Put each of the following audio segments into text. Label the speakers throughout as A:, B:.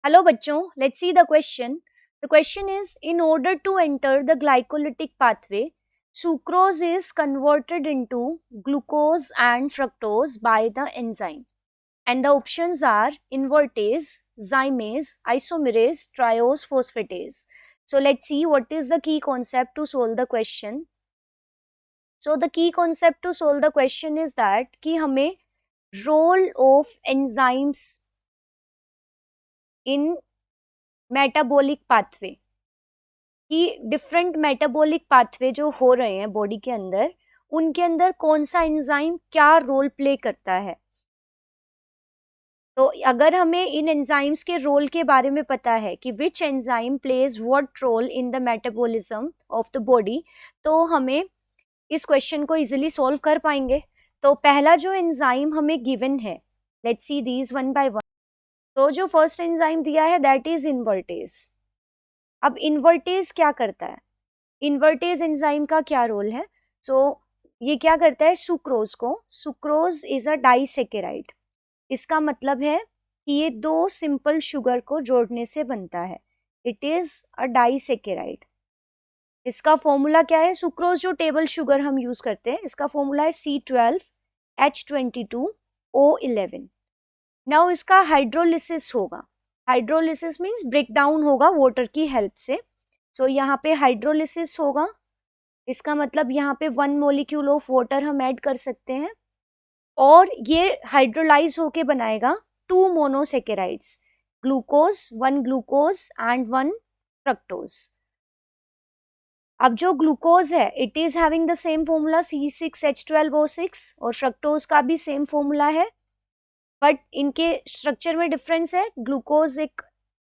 A: Hello bachcho, let's see the question. The question is, in order to enter the glycolytic pathway, sucrose is converted into glucose and fructose by the enzyme. And the options are invertase, zymase, isomerase, triose phosphatase. So let's see what is the key concept to solve the question. So the key concept to solve the question is that कि हमें role of enzymes in metabolic pathway कि different metabolic pathway जो हो रहे हैं body के अंदर, उनके अंदर कौन सा एंजाइम क्या रोल प्ले करता है. तो अगर हमें इन एंजाइम्स के रोल के बारे में पता है कि which enzyme plays what role in the metabolism of the body, तो हमें इस क्वेश्चन को इजीली सॉल्व कर पाएंगे. तो पहला जो एंजाइम हमें गिवन है, let's see these one by one. तो जो फर्स्ट एंजाइम दिया है दैट इज इन्वर्टेज. अब इन्वर्टेज क्या करता है, इन्वर्टेज एंजाइम का क्या रोल है. सो ये क्या करता है, सुक्रोज को, सुक्रोज इज अ डाइसेकेराइड. इसका मतलब है कि ये दो सिंपल शुगर को जोड़ने से बनता है. It is a disaccharide. इसका फॉर्मूला क्या है, सुक्रोज जो टेबल शुगर हम यूज करते हैं, इसका फॉर्मूला है C12H22O11. नाउ इसका हाइड्रोलिसिस होगा. हाइड्रोलिसिस मीन्स ब्रेक डाउन होगा वाटर की हेल्प से. सो यहाँ पे हाइड्रोलिसिस होगा. इसका मतलब यहाँ पे 1 मोलिक्यूल ऑफ वाटर हम ऐड कर सकते हैं और ये हाइड्रोलाइज होके बनाएगा 2 monosaccharides, glucose, 1 glucose and 1 fructose. अब जो ग्लूकोज है it is having the same formula C6H12O6 और फ्रक्टोज का भी सेम फॉर्मूला है, बट इनके स्ट्रक्चर में डिफरेंस है. ग्लूकोज एक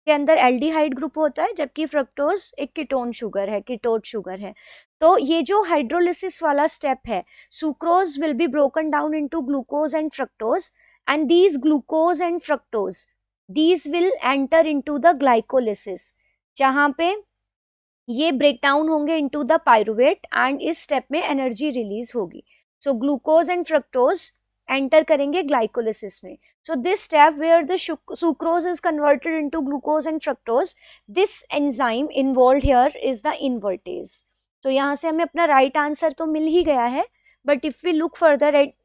A: के अंदर एल्डिहाइड ग्रुप होता है जबकि फ्रक्टोज एक कीटोन शुगर है, कीटोन शुगर है. तो ये जो हाइड्रोलिसिस वाला स्टेप है, sucrose will be broken down into glucose and fructose and these glucose and fructose these will enter into the glycolysis, जहां पे ये ब्रेक डाउन होंगे इनटू द पायरुवेट एंड इस स्टेप में एनर्जी रिलीज होगी. So glucose and fructose enter करेंगे glycolysis में. So this step where the sucrose is converted into glucose and fructose, this enzyme involved here is the invertase. तो यहाँ से हमें अपना राइट आंसर तो मिल ही गया है, but if we look further at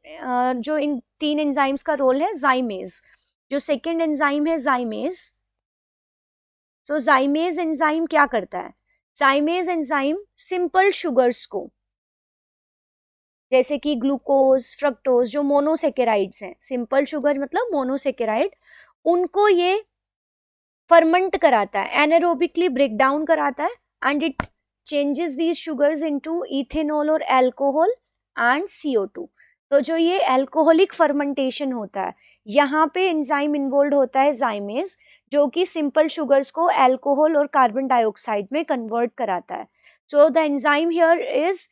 A: जो इन तीन एंजाइम्स का रोल है, जाइमेज, जो सेकेंड एंजाइम है जाइमेज. सो जाइमेज एंजाइम क्या करता है, जाइमेज एंजाइम सिंपल शुगर्स को, जैसे कि ग्लूकोज, फ्रक्टोज जो मोनोसेकेराइड्स हैं, सिंपल शुगर मतलब मोनोसेकेराइड, उनको ये फर्मेंट कराता है, एनारोबिकली ब्रेक डाउन कराता है and it changes these sugars into ethanol और अल्कोहल एंड CO2. तो जो ये अल्कोहलिक फर्मेंटेशन होता है, यहाँ पे एंजाइम इन्वॉल्व होता है जाइमेज, जो कि सिंपल शुगर्स को अल्कोहल और कार्बन डाइऑक्साइड में कन्वर्ट कराता है. So the enzyme here is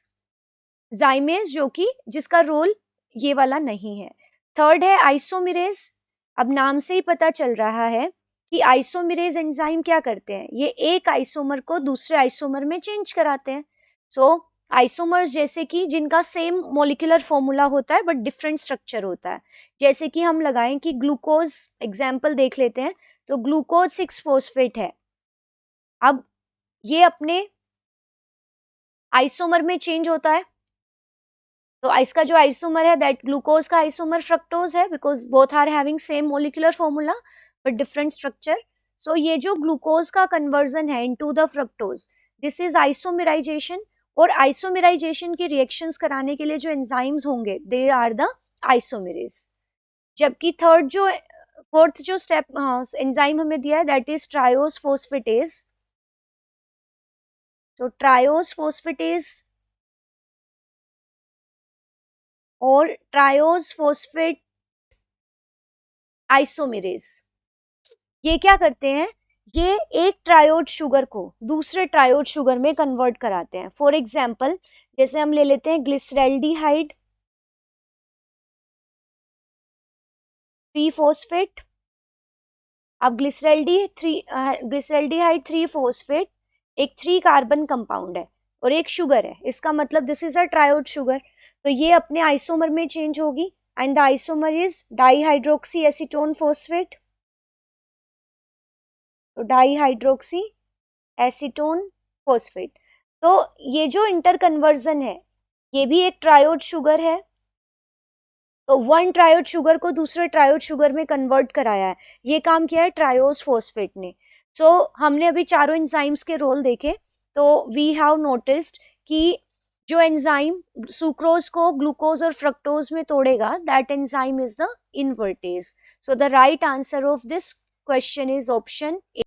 A: जाइमेज, जो कि जिसका रोल ये वाला नहीं है. थर्ड है आइसोमेरेज. अब नाम से ही पता चल रहा है कि आइसोमेरेज एंजाइम क्या करते हैं, ये एक आइसोमर को दूसरे आइसोमर में चेंज कराते हैं. सो आइसोमर्स जैसे कि जिनका सेम मॉलिक्यूलर फॉर्मूला होता है बट डिफरेंट स्ट्रक्चर होता है, जैसे कि हम लगाएं कि ग्लूकोज एग्जाम्पल देख लेते हैं. तो ग्लूकोज 6 फॉस्फेट है. अब ये अपने आइसोमर में चेंज होता है, तो इसका जो आइसोमर है दैट ग्लूकोज का आइसोमर फ्रक्टोज है, because both are having same molecular formula but different structure. So ये जो ग्लूकोज का कन्वर्जन है into the fructose, this is isomerization. और आइसोमेराइजेशन की रिएक्शंस कराने के लिए जो एंजाइम्स होंगे दे आर द आइसोमेरेज. जबकि फोर्थ जो स्टेप एंजाइम हमें दिया है दैट इज ट्रायोस फोस्फेटेज. तो ट्रायोस फोस्फेटेज और ट्रायोस फोस्फेट आइसोमेरेज, ये क्या करते हैं, ये एक ट्रायोड शुगर को दूसरे ट्रायोड शुगर में कन्वर्ट कराते हैं. फॉर एग्जाम्पल जैसे हम ले लेते हैं ग्लिसरैल्डिहाइड 3 फॉस्फेट. अब ग्लिसरैल्डिहाइड 3 फॉस्फेट एक 3 कार्बन कंपाउंड है और एक शुगर है, इसका मतलब this is a triode sugar. तो ये अपने आइसोमर में चेंज होगी and the isomer is dihydroxy acetone phosphate. तो डाई हाइड्रोक्सी एसीटोन फॉस्फेट। तो ये जो इंटर कन्वर्जन है ये भी एक ट्रायोड शुगर है, तो वन ट्रायोड शुगर को दूसरे ट्रायोड शुगर में कन्वर्ट कराया है, ये काम किया है ट्रायोस फॉस्फेट ने। सो हमने अभी चारों एंजाइम्स के रोल देखे, तो वी हैव नोटिस्ड कि जो एंजाइम सुक्रोज को ग्लूकोज और फ्रक्टोज में तोड़ेगा that enzyme is the invertase. So the right answer of this question is option A.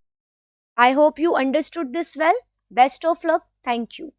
A: I hope you understood this well. Best of luck. Thank you.